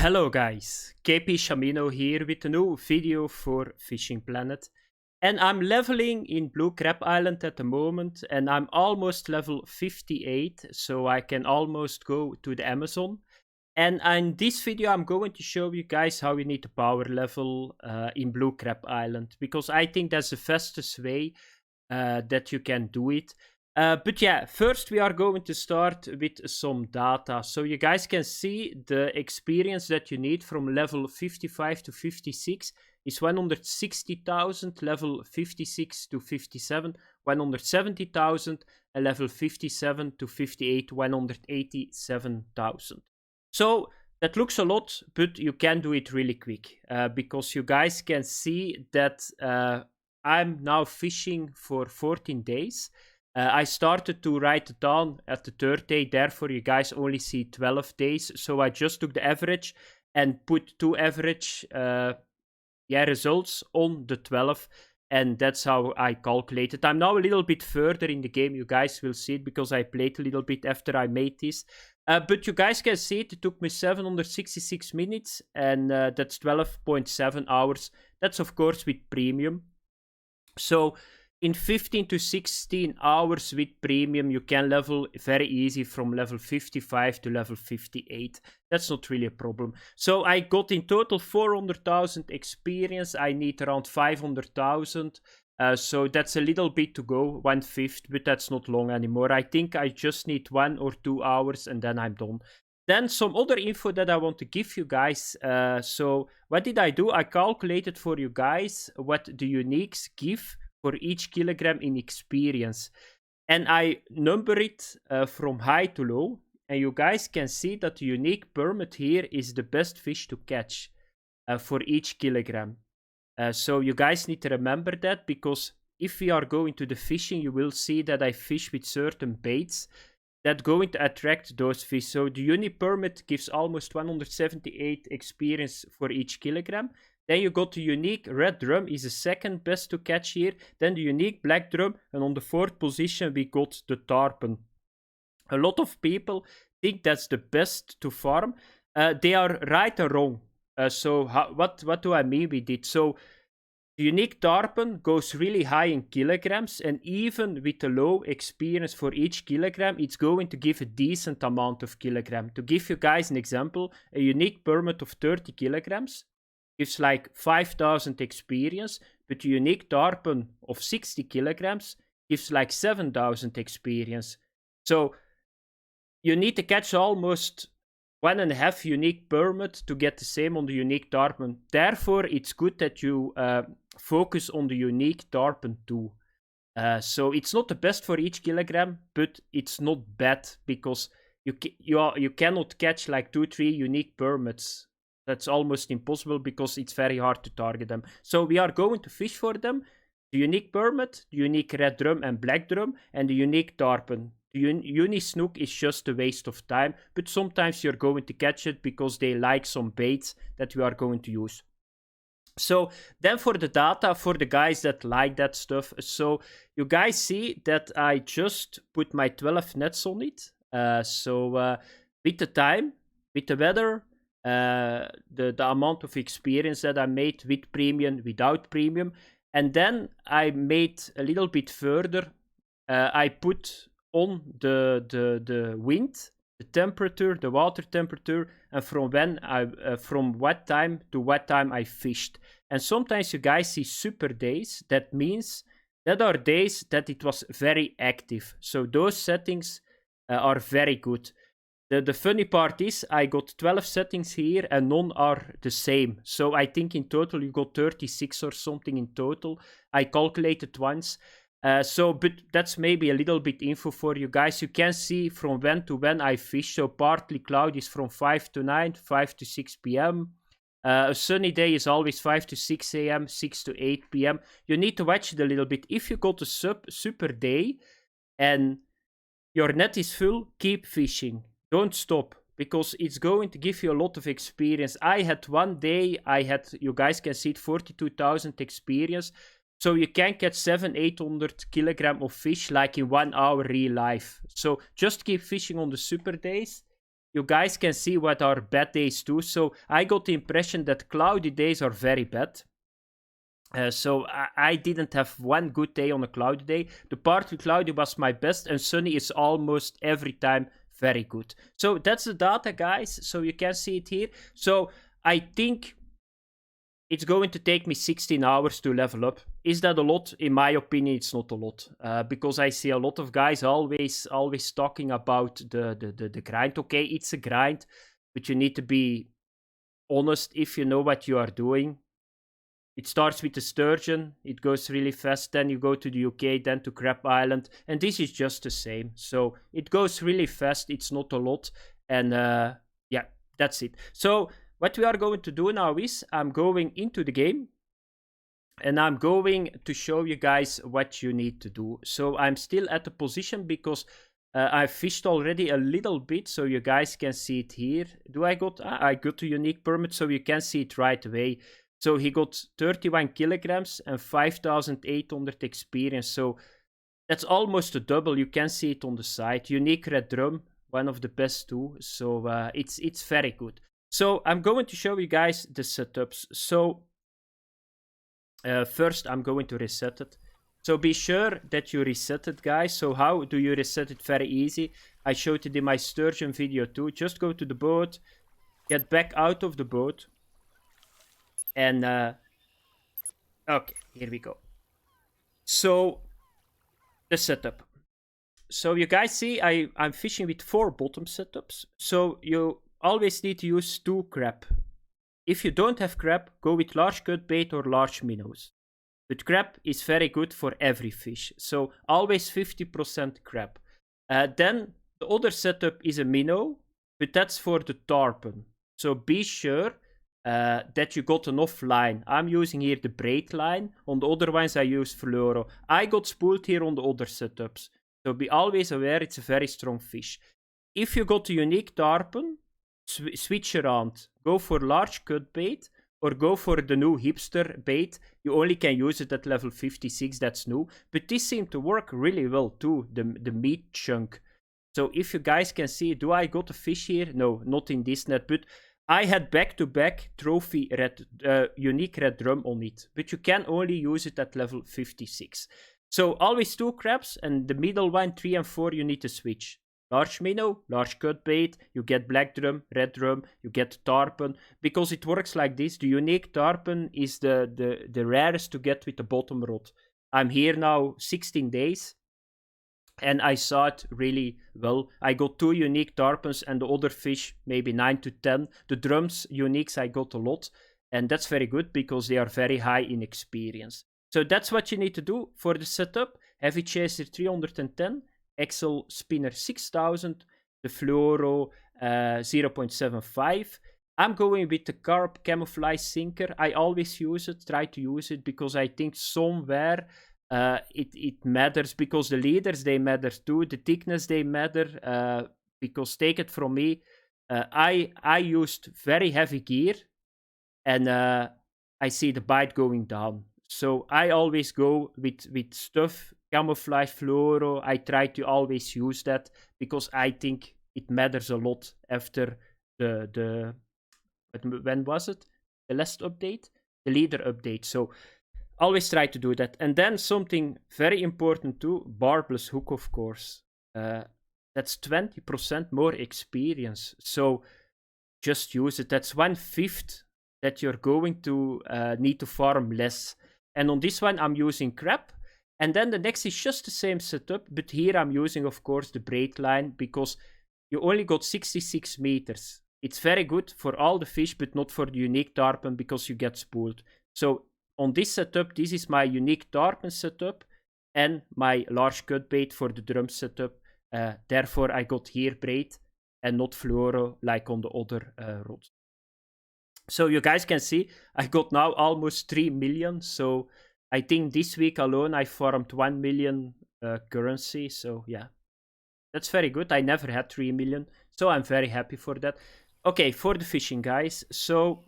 Hello guys, KP Shamino here with a new video for Fishing Planet. And I'm leveling in Blue Crab Island at the moment and I'm almost level 58, so I can almost go to the Amazon. And in this video I'm going to show you guys how you need to power level in Blue Crab Island, because I think that's the fastest way that you can do it. But yeah, first we are going to start with some data. So you guys can see the experience that you need from level 55 to 56 is 160,000, level 56 to 57, 170,000, and level 57 to 58, 187,000. So that looks a lot, but you can do it really quick because you guys can see that I'm now fishing for 14 days. I started to write it down at the third day, therefore you guys only see 12 days. So I just took the average and put two average results on the 12. And that's how I calculated. I'm now a little bit further in the game. You guys will see it because I played a little bit after I made this. But you guys can see it took me 766 minutes. And that's 12.7 hours. That's of course with premium. So in 15 to 16 hours with premium, you can level very easy from level 55 to level 58. That's not really a problem. So I got in total 400,000 experience. I need around 500,000. So that's a little bit to go, 1/5, but that's not long anymore. I think I just need 1 or 2 hours and then I'm done. Then some other info that I want to give you guys. So what did I do? I calculated for you guys what the uniques give for each kilogram in experience. And I number it from high to low. And you guys can see that the unique permit here is the best fish to catch for each kilogram. So you guys need to remember that, because if we are going to the fishing, you will see that I fish with certain baits that going to attract those fish. So the unique permit gives almost 178 experience for each kilogram. Then you got the unique red drum, is the second best to catch here. Then the unique black drum, and on the fourth position we got the tarpon. A lot of people think that's the best to farm. They are right or wrong. What do I mean with it? So the unique tarpon goes really high in kilograms, and even with a low experience for each kilogram, it's going to give a decent amount of kilogram. To give you guys an example, a unique permit of 30 kilograms gives like 5,000 experience, but a unique tarpon of 60 kilograms gives like 7,000 experience. So you need to catch almost 1.5 unique permit to get the same on the unique tarpon. Therefore, it's good that you focus on the unique tarpon too. So it's not the best for each kilogram, but it's not bad, because you cannot catch like 2-3 unique permits. That's almost impossible because it's very hard to target them. So we are going to fish for them. The unique permit, the unique red drum and black drum, and the unique tarpon. The uni snook is just a waste of time, but sometimes you're going to catch it because they like some baits that we are going to use. So then for the data, for the guys that like that stuff, so you guys see that I just put my 12 nets on it. With the time, with the weather, the amount of experience that I made with premium, without premium, and then I made a little bit further. I put on the wind, the temperature, the water temperature, and from what time to what time I fished. And sometimes you guys see super days. That means that are days that it was very active. So those settings are very good. The funny part is I got 12 settings here and none are the same. So I think in total you got 36 or something in total. I calculated once. But that's maybe a little bit info for you guys. You can see from when to when I fish. So partly cloudy is from 5 to 9, 5 to 6 p.m. A sunny day is always 5 to 6 a.m., 6 to 8 p.m. You need to watch it a little bit. If you got a super day and your net is full, keep fishing. Don't stop, because it's going to give you a lot of experience. I had one day, you guys can see it, 42,000 experience. So you can catch 700-800 kilogram of fish like in 1 hour real life. So just keep fishing on the super days. you guys can see what are bad days too. So I got the impression that cloudy days are very bad. So I didn't have one good day on a cloudy day. The part with cloudy was my best, and sunny is almost every time very good. So that's the data, guys. So you can see it here. So I think it's going to take me 16 hours to level up. Is that a lot? In my opinion, it's not a lot. Because I see a lot of guys always talking about the grind. Okay, it's a grind, but you need to be honest if you know what you are doing. It starts with the sturgeon, it goes really fast, then you go to the UK, then to Crab Island, and this is just the same. So it goes really fast, it's not a lot, and yeah, that's it. So what we are going to do now is, I'm going into the game, and I'm going to show you guys what you need to do. So I'm still at the position because I fished already a little bit, so you guys can see it here. I got a unique permit, so you can see it right away. So he got 31 kilograms and 5,800 experience. So that's almost a double. You can see it on the side. Unique red drum, one of the best too. So it's very good. So I'm going to show you guys the setups. So first I'm going to reset it. So be sure that you reset it, guys. So how do you reset it? Very easy. I showed it in my sturgeon video too. Just go to the boat, get back out of the boat. And okay, here we go. So the setup. So you guys see I'm fishing with 4 bottom setups. So you always need to use 2 crab. If you don't have crab, go with large cut bait or large minnows. But crab is very good for every fish. So always 50% crab. Then the other setup is a minnow, but that's for the tarpon. So be sure that you got enough line. I'm using here the braid line. On the other ones I use fluoro. I got spooled here on the other setups. So be always aware it's a very strong fish. If you got a unique tarpon, switch around. Go for large cut bait or go for the new hipster bait. You only can use it at level 56, that's new. But this seemed to work really well too, the meat chunk. So if you guys can see, do I got a fish here? No, not in this net, but I had back-to-back trophy unique red drum on it, but you can only use it at level 56. So always 2 crabs, and the middle one, 3 and 4, you need to switch. Large minnow, large cut bait, you get black drum, red drum, you get tarpon, because it works like this. The unique tarpon is the rarest to get with the bottom rod. I'm here now 16 days. And I saw it really well. I got 2 unique tarpons and the other fish maybe 9 to 10. The drums uniques I got a lot. And that's very good because they are very high in experience. So that's what you need to do for the setup. Heavy chaser 310, Excel spinner 6000, the fluoro 0.75. I'm going with the carp camouflage sinker. I always use it, try to use it, because I think somewhere it matters, because the leaders, they matter too, the thickness, they matter, because take it from me, I used very heavy gear, and I see the bite going down. So I always go with stuff, camouflage, fluoro. I try to always use that, because I think it matters a lot after when was it? The last update? The leader update. So always try to do that. And then something very important too, Barbless Hook, of course. That's 20% more experience. So just use it. That's 1/5 that you're going to need to farm less. And on this one, I'm using crab. And then the next is just the same setup, but here I'm using, of course, the braid line, because you only got 66 meters. It's very good for all the fish, but not for the unique tarpon, because you get spooled. So on this setup, this is my unique tarpon setup and my large cut bait for the drum setup. Therefore, I got here braid and not fluoro like on the other rods. So you guys can see, I got now almost 3 million. So I think this week alone, I farmed 1 million currency. So yeah, that's very good. I never had 3 million. So I'm very happy for that. Okay, for the fishing, guys. So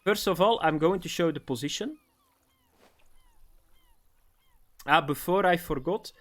first of all, I'm going to show the position. Before I forgot,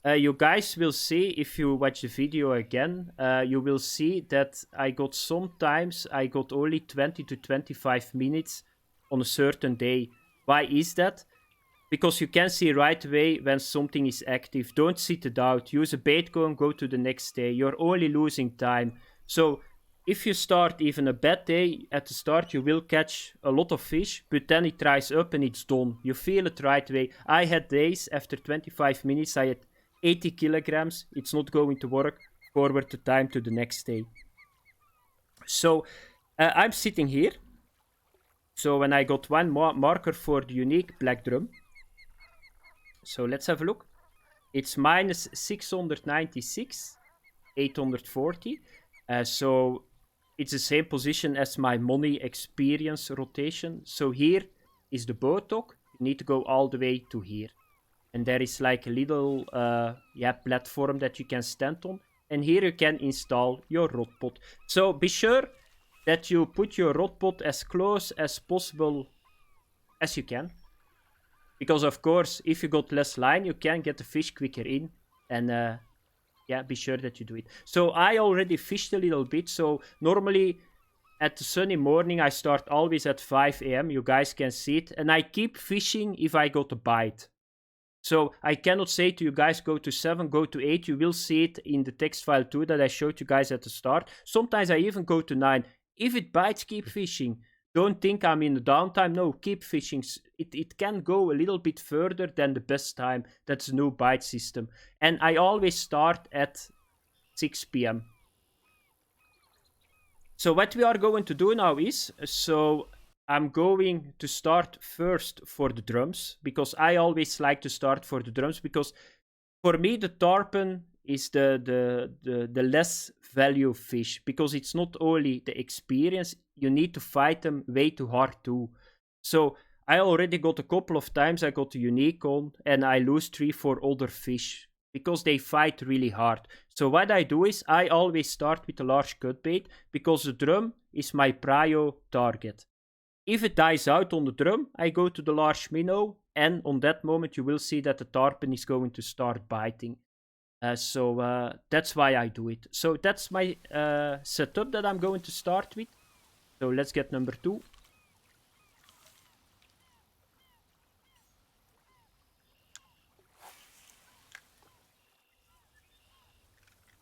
You guys will see if you watch the video again. You will see that sometimes I got only 20 to 25 minutes on a certain day. Why is that? Because you can see right away when something is active. Don't sit it out. Use a bait go and go to the next day. You're only losing time. So if you start even a bad day at the start, you will catch a lot of fish, but then it dries up and it's done. You feel it right away. I had days after 25 minutes, I had 80 kilograms. It's not going to work. Forward the time to the next day. So I'm sitting here. So when I got one marker for the unique black drum. So let's have a look. It's minus 696, 840. So it's the same position as my money experience rotation. So here is the boat dock. You need to go all the way to here. And there is like a little platform that you can stand on. And here you can install your rod pot. So be sure that you put your rod pot as close as possible as you can. Because of course, if you got less line, you can get the fish quicker in. And be sure that you do it. So I already fished a little bit. So normally at the sunny morning, I start always at 5 a.m. You guys can see it. And I keep fishing if I got a bite. So I cannot say to you guys, go to 7, go to 8. You will see it in the text file too that I showed you guys at the start. Sometimes I even go to 9. If it bites, keep fishing. Don't think I'm in the downtime. No, keep fishing. It can go a little bit further than the best time. That's a new bite system. And I always start at 6 p.m. So what we are going to do now is, I'm going to start first for the drums. Because I always like to start for the drums. Because for me, the tarpon is the less value fish, because it's not only the experience, you need to fight them way too hard too. So I already got a couple of times, I got a unique on, and I lose 3-4 other fish, because they fight really hard. So what I do is, I always start with a large cut bait, because the drum is my prio target. If it dies out on the drum, I go to the large minnow, and on that moment you will see that the tarpon is going to start biting. So that's why I do it. So that's my setup that I'm going to start with. So let's get number 2.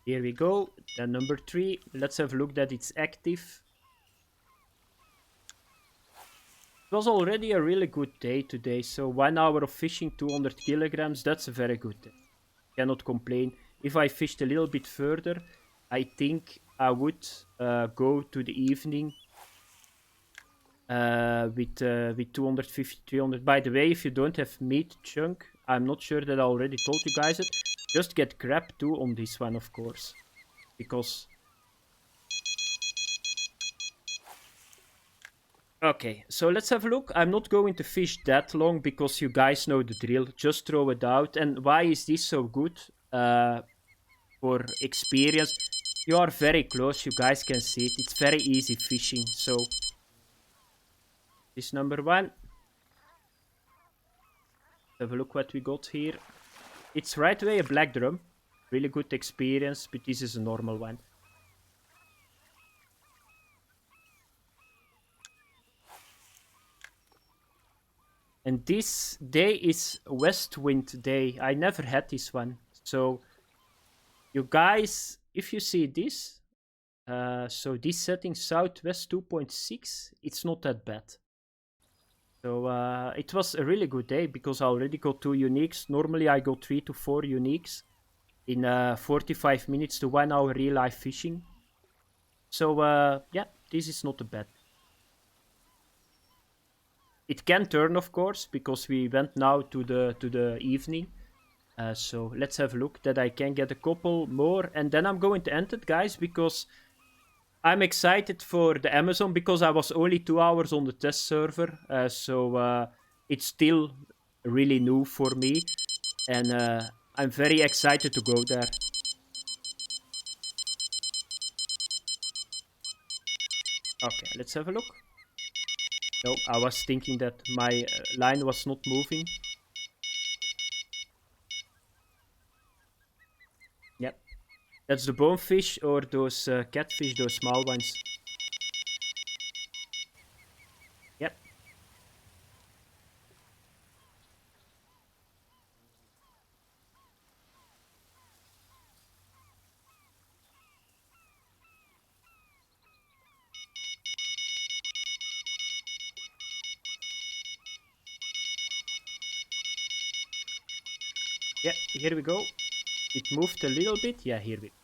Here we go. Then number 3. Let's have a look that it's active. It was already a really good day today. So 1 hour of fishing, 200 kilograms. That's a very good day. Cannot complain. If I fished a little bit further, I think I would go to the evening with 250, 300. By the way, if you don't have meat chunk, I'm not sure that I already told you guys it. Just get crab too on this one, of course. Because... Okay, so let's have a look. I'm not going to fish that long because you guys know the drill. Just throw it out. And why is this so good? For experience. You are very close. You guys can see it. It's very easy fishing. So this number 1. Have a look what we got here. It's right away a black drum. Really good experience, but this is a normal one. And this day is west wind day. I never had this one. So you guys, if you see this, so this setting southwest 2.6, it's not that bad. So it was a really good day because I already got 2 uniques. Normally I go 3 to 4 uniques in 45 minutes to 1 hour real life fishing. So yeah, this is not a bad. It can turn, of course, because we went now to the evening. So let's have a look that I can get a couple more. And then I'm going to end it, guys, because I'm excited for the Amazon, because I was only 2 hours on the test server. So it's still really new for me. And I'm very excited to go there. Okay, let's have a look. No, I was thinking that my line was not moving. That's the bonefish or those catfish, those small ones. Yep. Yeah, here we go. It moved a little bit. Yeah, here we go.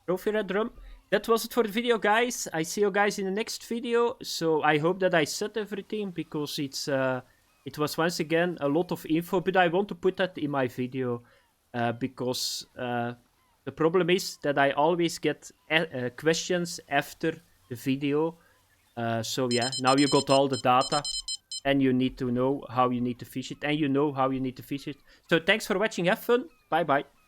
Trophy red drum. That was it for the video, guys. I see you guys in the next video. So I hope that I said everything, because it was once again a lot of info, but I want to put that in my video because the problem is that I always get questions after the video. So yeah, now you got all the data and you need to know how you need to fish it, and you know how you need to fish it. So thanks for watching. Have fun. Bye bye.